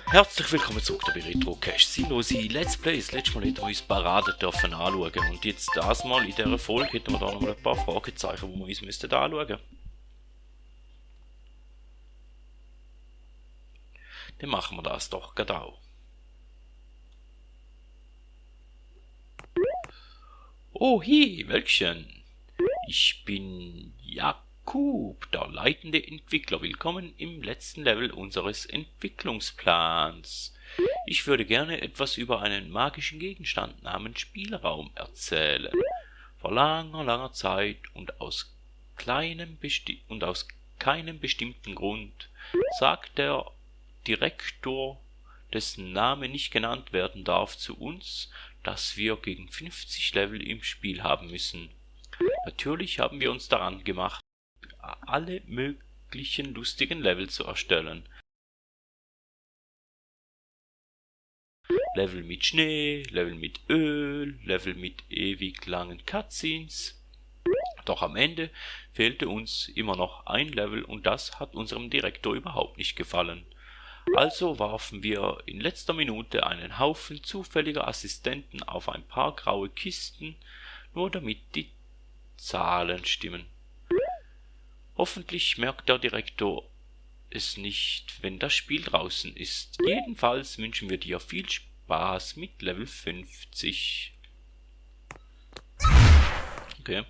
Herzlich willkommen zurück bei RetroCache. Sinnlose Let's Plays. Letztes Mal hätten wir uns Parade dürfen anschauen. Und jetzt das Mal in dieser Folge hätten wir da noch mal ein paar Fragezeichen, die wir uns müssten anschauen. Dann machen wir das doch gerade auch. Oh hi, Wölkchen. Ich bin Jakub, der leitende Entwickler. Willkommen im letzten Level unseres Entwicklungsplans. Ich würde gerne etwas über einen magischen Gegenstand namens Spielraum erzählen. Vor langer Zeit und aus keinem bestimmten Grund sagt der Direktor, dessen Name nicht genannt werden darf, zu uns, dass wir gegen 50 Level im Spiel haben müssen. Natürlich haben wir uns daran gemacht, alle möglichen lustigen Level zu erstellen. Level mit Schnee, Level mit Öl, Level mit ewig langen Cutscenes. Doch am Ende fehlte uns immer noch ein Level und das hat unserem Direktor überhaupt nicht gefallen. Also warfen wir in letzter Minute einen Haufen zufälliger Assistenten auf ein paar graue Kisten, nur damit die Zahlen stimmen. Hoffentlich merkt der Direktor es nicht, wenn das Spiel draußen ist. Jedenfalls wünschen wir dir viel Spaß mit Level 50. Okay.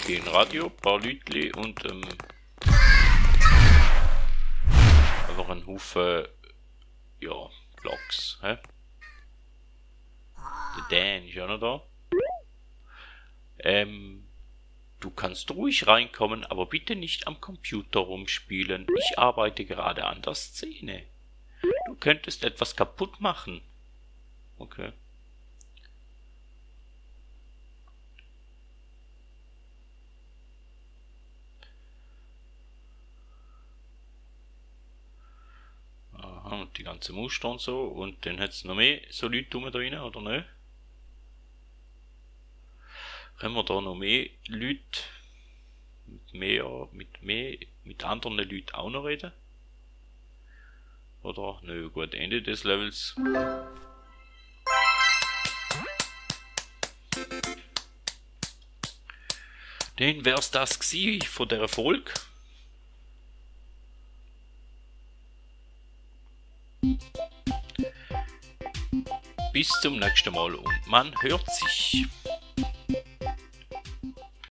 Okay, ein Radio, ein paar Lütli und einfach ein Haufen, ja, Blocks, hä? Der Dan ist ja noch da. Du kannst ruhig reinkommen, aber bitte nicht am Computer rumspielen. Ich arbeite gerade an der Szene. Du könntest etwas kaputt machen. Okay. Aha, und die ganze Muster und so. Und dann hat es noch mehr so Leute da drin, oder nicht? Können wir da noch mehr Leute mit anderen Leuten auch noch reden? Oder? Nö, gut, Ende des Levels. Dann wär's das gsi von der Folge. Bis zum nächsten Mal und man hört sich.